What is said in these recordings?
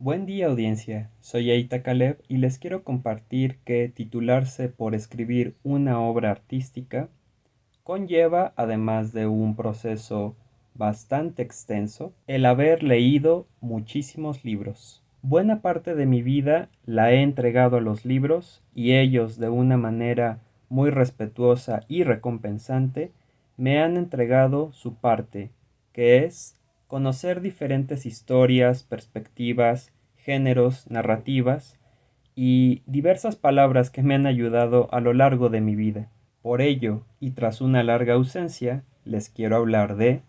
Buen día audiencia, soy Eita Caleb y les quiero compartir que titularse por escribir una obra artística conlleva, además de un proceso bastante extenso, el haber leído muchísimos libros. Buena parte de mi vida la he entregado a los libros y ellos, de una manera muy respetuosa y recompensante, me han entregado su parte, que es conocer diferentes historias, perspectivas, géneros, narrativas y diversas palabras que me han ayudado a lo largo de mi vida. Por ello, y tras una larga ausencia, les quiero hablar de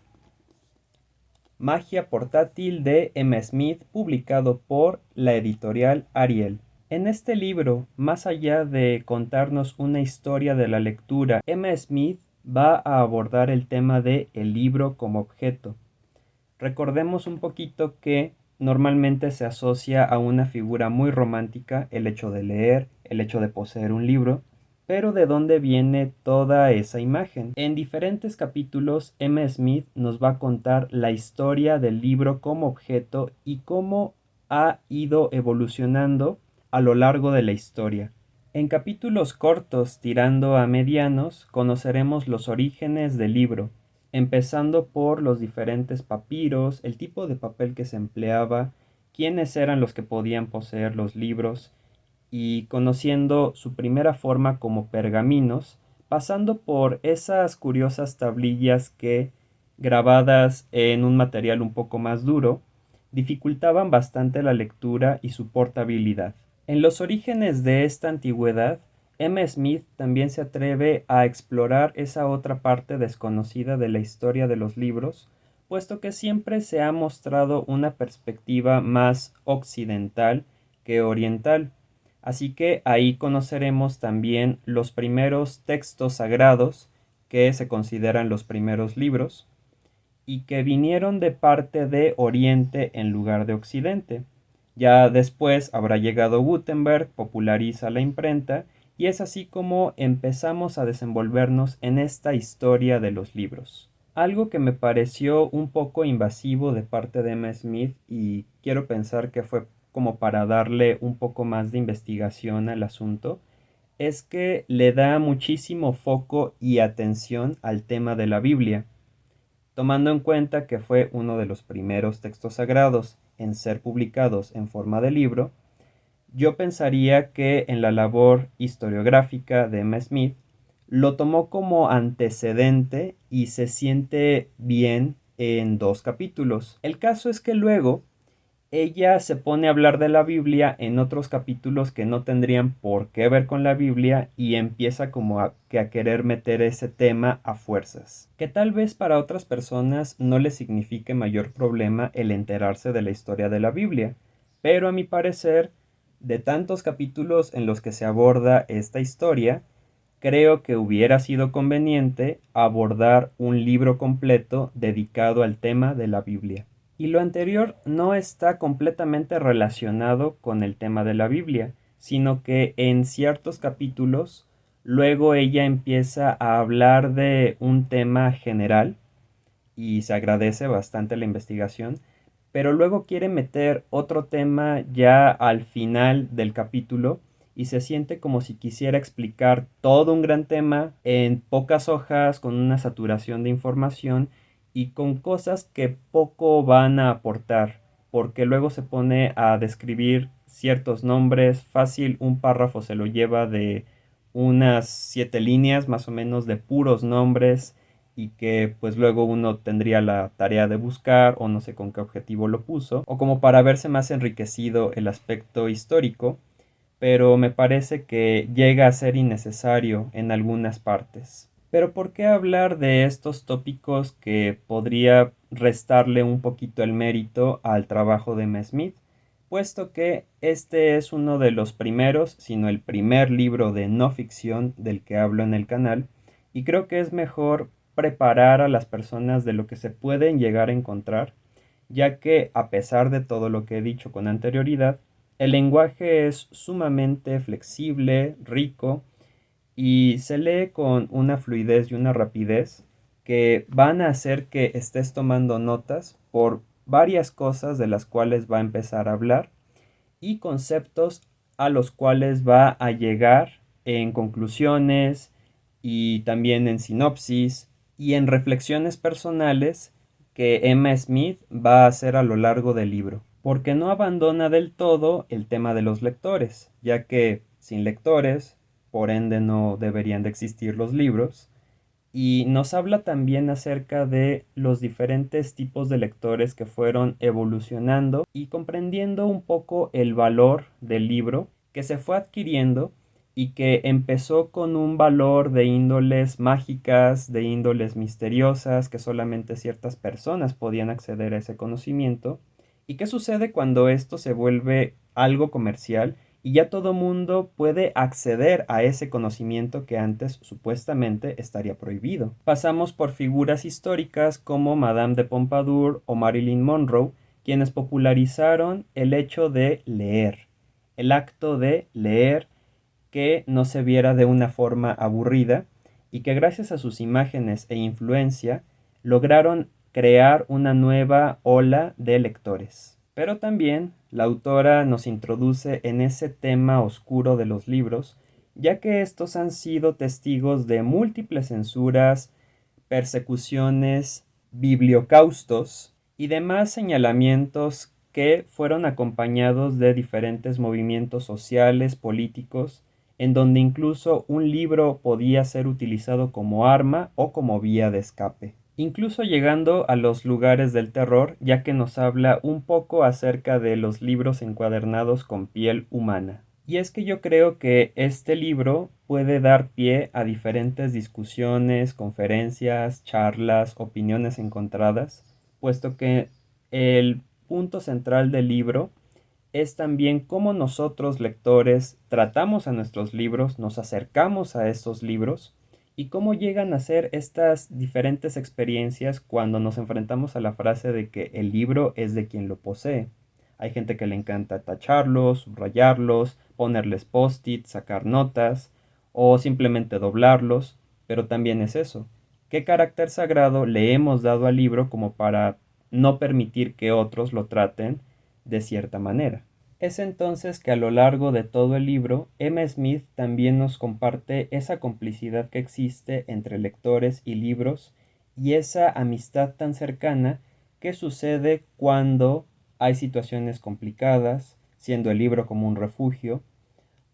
Magia portátil de M. Smith, publicado por la editorial Ariel. En este libro, más allá de contarnos una historia de la lectura, M. Smith va a abordar el tema de el libro como objeto. Recordemos un poquito que normalmente se asocia a una figura muy romántica el hecho de leer, el hecho de poseer un libro, pero ¿de dónde viene toda esa imagen? En diferentes capítulos, M. Smith nos va a contar la historia del libro como objeto y cómo ha ido evolucionando a lo largo de la historia. En capítulos cortos tirando a medianos, conoceremos los orígenes del libro, empezando por los diferentes papiros, el tipo de papel que se empleaba, quiénes eran los que podían poseer los libros, y conociendo su primera forma como pergaminos, pasando por esas curiosas tablillas que, grabadas en un material un poco más duro, dificultaban bastante la lectura y su portabilidad. En los orígenes de esta antigüedad, M. Smith también se atreve a explorar esa otra parte desconocida de la historia de los libros, puesto que siempre se ha mostrado una perspectiva más occidental que oriental. Así que ahí conoceremos también los primeros textos sagrados, que se consideran los primeros libros, y que vinieron de parte de Oriente en lugar de Occidente. Ya después habrá llegado Gutenberg, populariza la imprenta, y es así como empezamos a desenvolvernos en esta historia de los libros. Algo que me pareció un poco invasivo de parte de M. Smith, y quiero pensar que fue como para darle un poco más de investigación al asunto, es que le da muchísimo foco y atención al tema de la Biblia. Tomando en cuenta que fue uno de los primeros textos sagrados en ser publicados en forma de libro, yo pensaría que en la labor historiográfica de M. Smith lo tomó como antecedente y se siente bien en dos capítulos. El caso es que luego ella se pone a hablar de la Biblia en otros capítulos que no tendrían por qué ver con la Biblia y empieza como a querer meter ese tema a fuerzas. Que tal vez para otras personas no les signifique mayor problema el enterarse de la historia de la Biblia, pero a mi parecer, de tantos capítulos en los que se aborda esta historia, creo que hubiera sido conveniente abordar un libro completo dedicado al tema de la Biblia. Y lo anterior no está completamente relacionado con el tema de la Biblia, sino que en ciertos capítulos luego ella empieza a hablar de un tema general y se agradece bastante la investigación, pero luego quiere meter otro tema ya al final del capítulo y se siente como si quisiera explicar todo un gran tema en pocas hojas, con una saturación de información y con cosas que poco van a aportar, porque luego se pone a describir ciertos nombres, fácil un párrafo se lo lleva de unas 7 líneas más o menos de puros nombres y que pues luego uno tendría la tarea de buscar o no sé con qué objetivo lo puso, o como para verse más enriquecido el aspecto histórico, pero me parece que llega a ser innecesario en algunas partes. Pero ¿por qué hablar de estos tópicos que podría restarle un poquito el mérito al trabajo de M. Smith? Puesto que este es uno de los primeros, sino el primer libro de no ficción del que hablo en el canal, y creo que es mejor preparar a las personas de lo que se pueden llegar a encontrar, ya que a pesar de todo lo que he dicho con anterioridad, el lenguaje es sumamente flexible, rico y se lee con una fluidez y una rapidez que van a hacer que estés tomando notas por varias cosas de las cuales va a empezar a hablar y conceptos a los cuales va a llegar en conclusiones y también en sinopsis y en reflexiones personales que Emma Smith va a hacer a lo largo del libro, porque no abandona del todo el tema de los lectores, ya que sin lectores, por ende no deberían de existir los libros, y nos habla también acerca de los diferentes tipos de lectores que fueron evolucionando y comprendiendo un poco el valor del libro que se fue adquiriendo y que empezó con un valor de índoles mágicas, de índoles misteriosas, que solamente ciertas personas podían acceder a ese conocimiento. ¿Y qué sucede cuando esto se vuelve algo comercial y ya todo mundo puede acceder a ese conocimiento que antes supuestamente estaría prohibido? Pasamos por figuras históricas como Madame de Pompadour o Marilyn Monroe, quienes popularizaron el hecho de leer, el acto de leer, que no se viera de una forma aburrida y que gracias a sus imágenes e influencia lograron crear una nueva ola de lectores. Pero también la autora nos introduce en ese tema oscuro de los libros, ya que estos han sido testigos de múltiples censuras, persecuciones, bibliocaustos y demás señalamientos que fueron acompañados de diferentes movimientos sociales, políticos, en donde incluso un libro podía ser utilizado como arma o como vía de escape. Incluso llegando a los lugares del terror, ya que nos habla un poco acerca de los libros encuadernados con piel humana. Y es que yo creo que este libro puede dar pie a diferentes discusiones, conferencias, charlas, opiniones encontradas, puesto que el punto central del libro es también cómo nosotros lectores tratamos a nuestros libros, nos acercamos a estos libros y cómo llegan a ser estas diferentes experiencias cuando nos enfrentamos a la frase de que el libro es de quien lo posee. Hay gente que le encanta tacharlos, subrayarlos, ponerles post-it, sacar notas o simplemente doblarlos, pero también es eso. ¿Qué carácter sagrado le hemos dado al libro como para no permitir que otros lo traten de cierta manera? Es entonces que a lo largo de todo el libro, Emma Smith también nos comparte esa complicidad que existe entre lectores y libros y esa amistad tan cercana que sucede cuando hay situaciones complicadas, siendo el libro como un refugio,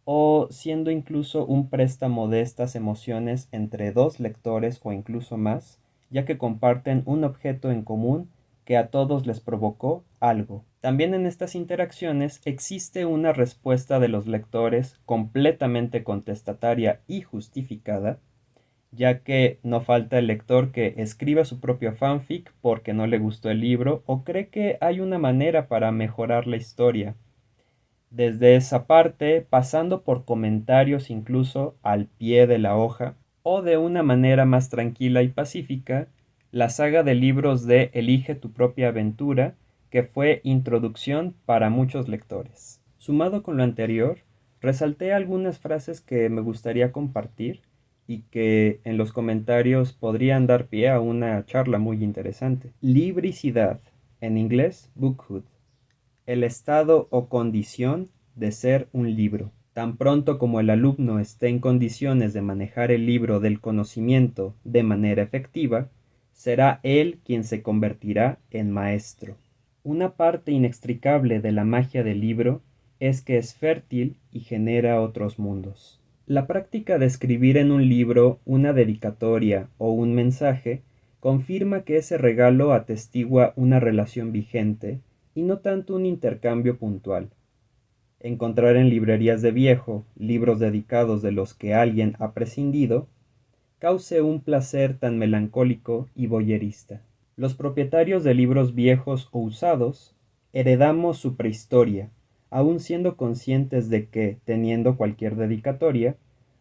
o siendo incluso un préstamo de estas emociones entre dos lectores o incluso más, ya que comparten un objeto en común que a todos les provocó algo. También en estas interacciones existe una respuesta de los lectores completamente contestataria y justificada, ya que no falta el lector que escriba su propio fanfic porque no le gustó el libro o cree que hay una manera para mejorar la historia. Desde esa parte, pasando por comentarios incluso al pie de la hoja, o de una manera más tranquila y pacífica, la saga de libros de Elige tu propia aventura, que fue introducción para muchos lectores. Sumado con lo anterior, resalté algunas frases que me gustaría compartir y que en los comentarios podrían dar pie a una charla muy interesante. Libricidad, en inglés, bookhood. El estado o condición de ser un libro. Tan pronto como el alumno esté en condiciones de manejar el libro del conocimiento de manera efectiva, será él quien se convertirá en maestro. Una parte inextricable de la magia del libro es que es fértil y genera otros mundos. La práctica de escribir en un libro una dedicatoria o un mensaje confirma que ese regalo atestigua una relación vigente y no tanto un intercambio puntual. Encontrar en librerías de viejo libros dedicados de los que alguien ha prescindido cause un placer tan melancólico y boyerista. Los propietarios de libros viejos o usados heredamos su prehistoria, aun siendo conscientes de que, teniendo cualquier dedicatoria,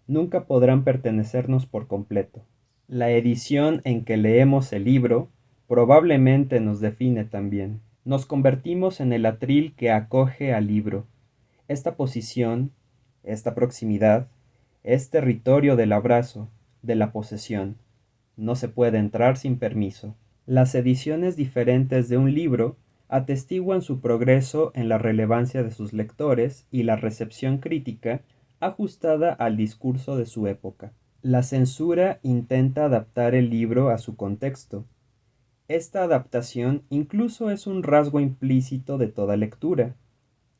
nunca podrán pertenecernos por completo. La edición en que leemos el libro probablemente nos define también. Nos convertimos en el atril que acoge al libro. Esta posición, esta proximidad, es territorio del abrazo, de la posesión. No se puede entrar sin permiso. Las ediciones diferentes de un libro atestiguan su progreso en la relevancia de sus lectores y la recepción crítica ajustada al discurso de su época. La censura intenta adaptar el libro a su contexto. Esta adaptación incluso es un rasgo implícito de toda lectura.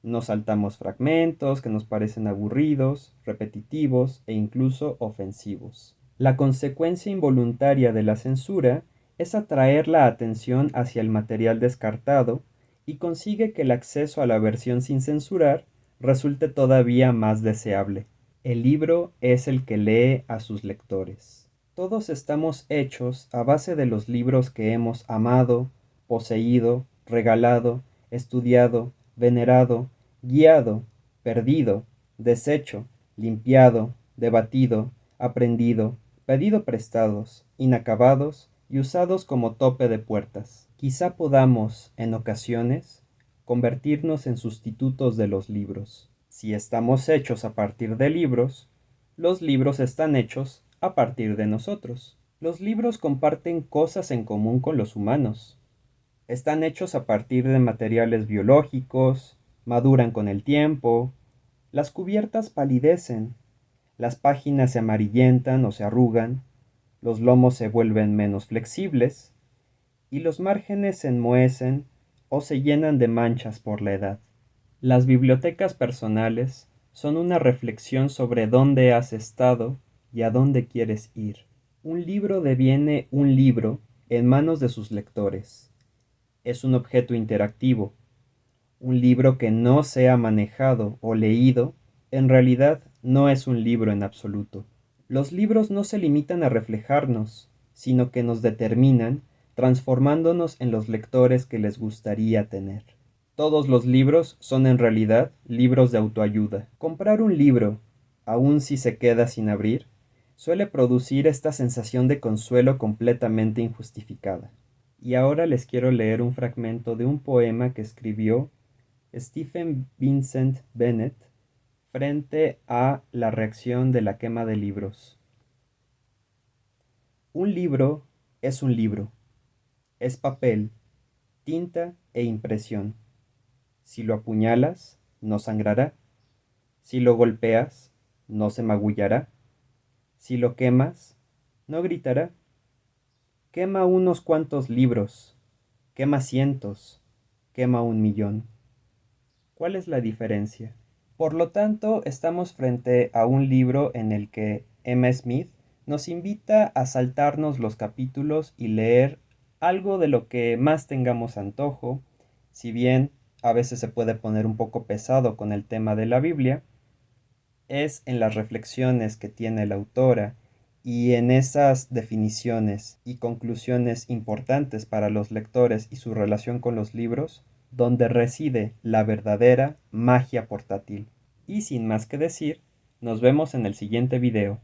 Nos saltamos fragmentos que nos parecen aburridos, repetitivos e incluso ofensivos. La consecuencia involuntaria de la censura es atraer la atención hacia el material descartado y consigue que el acceso a la versión sin censurar resulte todavía más deseable. El libro es el que lee a sus lectores. Todos estamos hechos a base de los libros que hemos amado, poseído, regalado, estudiado, venerado, guiado, perdido, deshecho, limpiado, debatido, aprendido, pedido prestados, inacabados y usados como tope de puertas. Quizá podamos, en ocasiones, convertirnos en sustitutos de los libros. Si estamos hechos a partir de libros, los libros están hechos a partir de nosotros. Los libros comparten cosas en común con los humanos. Están hechos a partir de materiales biológicos, maduran con el tiempo, las cubiertas palidecen, las páginas se amarillentan o se arrugan, los lomos se vuelven menos flexibles y los márgenes se enmohecen o se llenan de manchas por la edad. Las bibliotecas personales son una reflexión sobre dónde has estado y a dónde quieres ir. Un libro deviene un libro en manos de sus lectores. Es un objeto interactivo. Un libro que no sea manejado o leído, en realidad no es un libro en absoluto. Los libros no se limitan a reflejarnos, sino que nos determinan, transformándonos en los lectores que les gustaría tener. Todos los libros son en realidad libros de autoayuda. Comprar un libro, aun si se queda sin abrir, suele producir esta sensación de consuelo completamente injustificada. Y ahora les quiero leer un fragmento de un poema que escribió Stephen Vincent Bennett frente a la reacción de la quema de libros. Un libro es un libro. Es papel, tinta e impresión. Si lo apuñalas, no sangrará. Si lo golpeas, no se magullará. Si lo quemas, no gritará. Quema unos cuantos libros, quema cientos, quema 1.000.000. ¿Cuál es la diferencia? Por lo tanto, estamos frente a un libro en el que Emma Smith nos invita a saltarnos los capítulos y leer algo de lo que más tengamos antojo, si bien a veces se puede poner un poco pesado con el tema de la Biblia, es en las reflexiones que tiene la autora y en esas definiciones y conclusiones importantes para los lectores y su relación con los libros, donde reside la verdadera magia portátil. Y sin más que decir, nos vemos en el siguiente video.